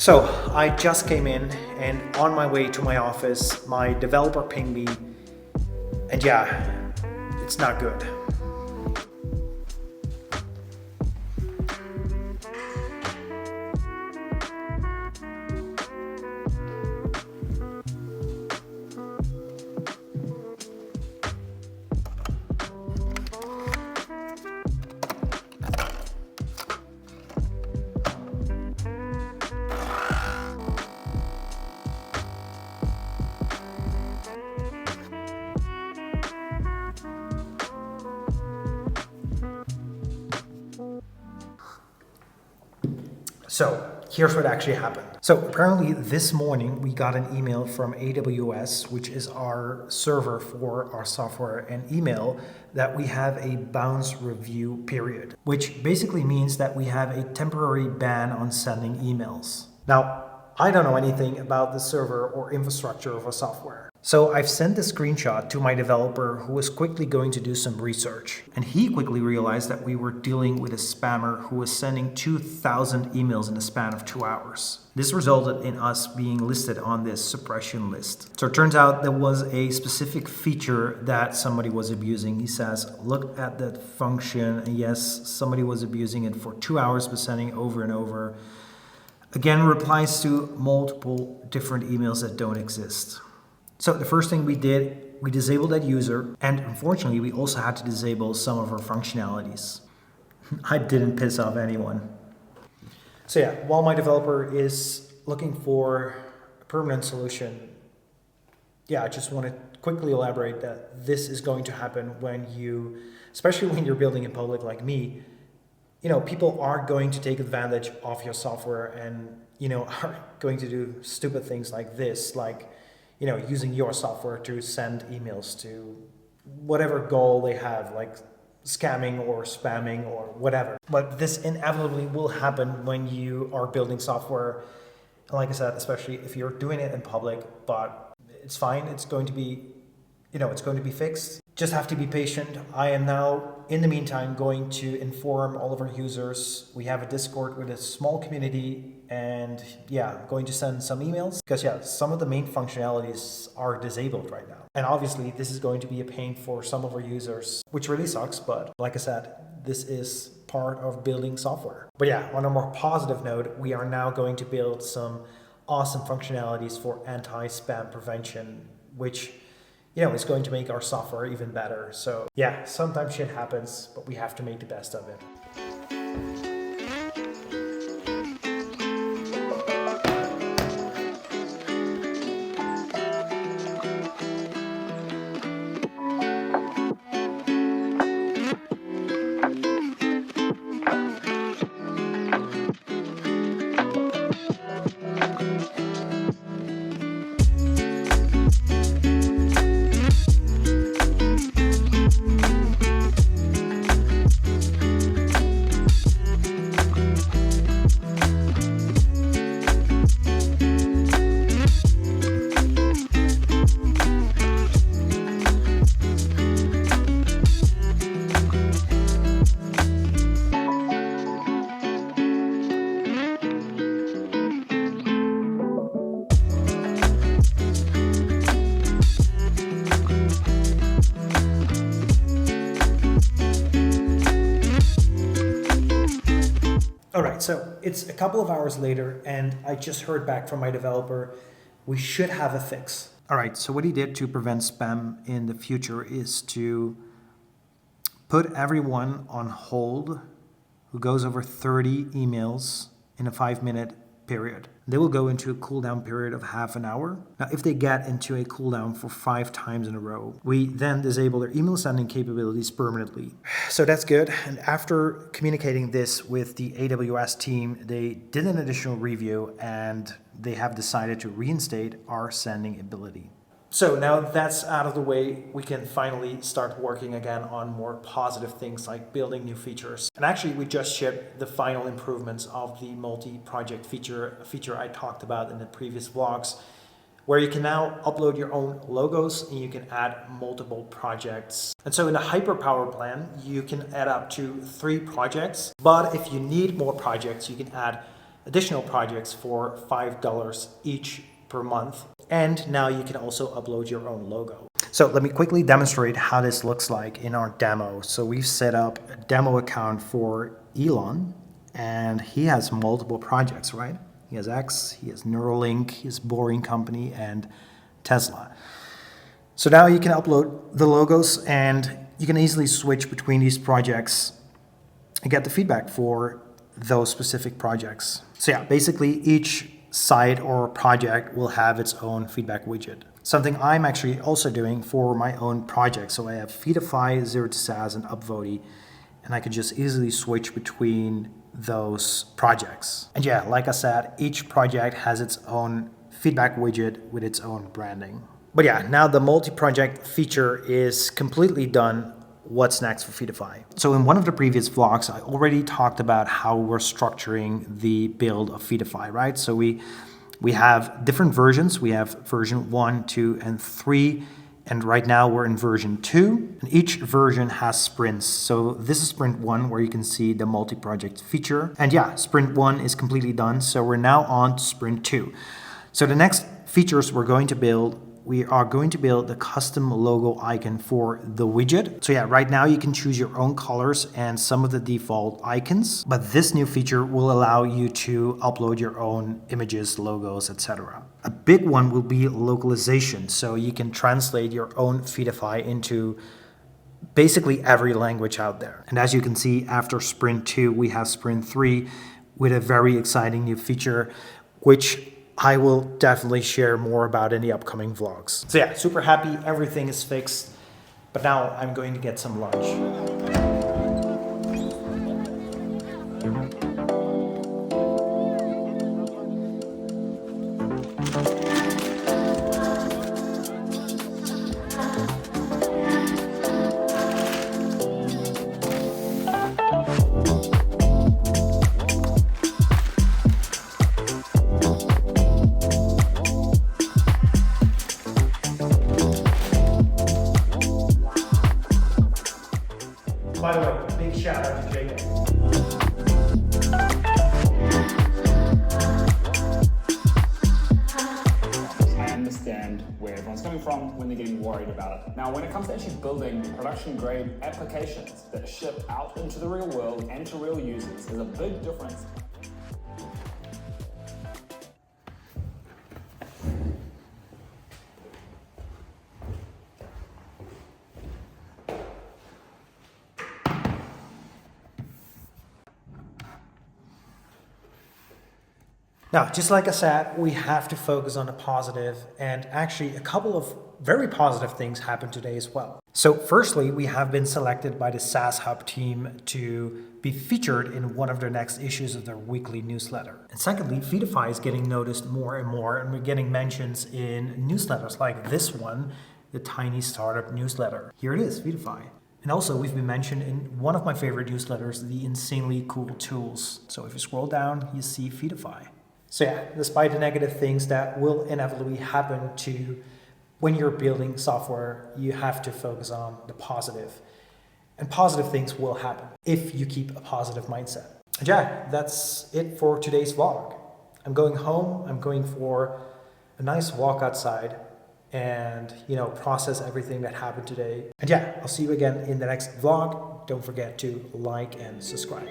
So I just came in, and on my way to my office, my developer pinged me, and yeah, it's not good. So here's what actually happened. So apparently this morning we got an email from AWS, which is our server for our software and email, that we have a bounce review period, which basically means that we have a temporary ban on sending emails. Now, I don't know anything about the server or infrastructure of our software. So I've sent a screenshot to my developer, who was quickly going to do some research. And he quickly realized that we were dealing with a spammer who was sending 2,000 emails in the span of 2 hours. This resulted in us being listed on this suppression list. So it turns out there was a specific feature that somebody was abusing. He says, look at that function. And yes, somebody was abusing it for 2 hours, but sending over and over. Again, replies to multiple different emails that don't exist. So the first thing we did, we disabled that user, and unfortunately we also had to disable some of our functionalities. I didn't piss off anyone. So yeah, while my developer is looking for a permanent solution, I just want to quickly elaborate that this is going to happen when you, especially when you're building in public like me, people are going to take advantage of your software and, are going to do stupid things like this, like, using your software to send emails to whatever goal they have, like scamming or spamming or whatever. But this inevitably will happen when you are building software. And like I said, especially if you're doing it in public, but it's fine. It's going to be, it's going to be fixed. Just have to be patient. I am now, in the meantime, going to inform all of our users. We have a Discord with a small community, and going to send some emails because some of the main functionalities are disabled right now. And obviously this is going to be a pain for some of our users, which really sucks. But like I said, this is part of building software. But on a more positive note, we are now going to build some awesome functionalities for anti-spam prevention, which is going to make our software even better. So sometimes shit happens, but we have to make the best of it. All right, so it's a couple of hours later, and I just heard back from my developer. We should have a fix. All right, so what he did to prevent spam in the future is to put everyone on hold who goes over 30 emails in a 5-minute period. They will go into a cooldown period of half an hour. Now, if they get into a cooldown for 5 times in a row, we then disable their email sending capabilities permanently. So that's good. And after communicating this with the AWS team, they did an additional review and they have decided to reinstate our sending ability. So now that's out of the way, we can finally start working again on more positive things like building new features. And actually, we just shipped the final improvements of the multi-project feature I talked about in the previous vlogs, where you can now upload your own logos and you can add multiple projects. And so in the hyperpower plan, you can add up to 3 projects. But if you need more projects, you can add additional projects for $5 each per month. And now you can also upload your own logo. So let me quickly demonstrate how this looks like in our demo. So we've set up a demo account for Elon, and he has multiple projects, right? He has X, he has Neuralink, he has Boring Company, and Tesla. So now you can upload the logos and you can easily switch between these projects and get the feedback for those specific projects. So yeah, basically each site or project will have its own feedback widget. Something I'm actually also doing for my own project. So I have Feedify, Zero to SaaS, and Upvote, and I can just easily switch between those projects. And yeah, like I said, each project has its own feedback widget with its own branding. But yeah, now the multi-project feature is completely done. What's next for Feedify? So in one of the previous vlogs, I already talked about how we're structuring the build of Feedify, right? So we have different versions. We have version 1, 2, and 3. And right now we're in version 2. And each version has sprints. So this is sprint 1, where you can see the multi-project feature. And yeah, sprint 1 is completely done. So we're now on to sprint 2. So the next features we're going to build, we are going to build the custom logo icon for the widget. So yeah, right now you can choose your own colors and some of the default icons, but this new feature will allow you to upload your own images, logos, etc. A big one will be localization. So you can translate your own Feedify into basically every language out there. And as you can see, after sprint 2, we have sprint 3 with a very exciting new feature, which I will definitely share more about in the upcoming vlogs. So yeah, super happy, everything is fixed. But now I'm going to get some lunch. By the way, big shout out to Jacob. I understand where everyone's coming from when they're getting worried about it. Now, when it comes to actually building production-grade applications that ship out into the real world and to real users, there's a big difference. Now, just like I said, we have to focus on the positive, and actually a couple of very positive things happened today as well. So firstly, we have been selected by the SaaS Hub team to be featured in one of their next issues of their weekly newsletter. And secondly, Feedify is getting noticed more and more, and we're getting mentions in newsletters like this one, the Tiny Startup newsletter. Here it is, Feedify. And also, we've been mentioned in one of my favorite newsletters, the Insanely Cool Tools. So if you scroll down, you see Feedify. So yeah, despite the negative things that will inevitably happen to when you're building software, you have to focus on the positive. And positive things will happen if you keep a positive mindset. And yeah, that's it for today's vlog. I'm going home, I'm going for a nice walk outside and, process everything that happened today. And yeah, I'll see you again in the next vlog. Don't forget to like and subscribe.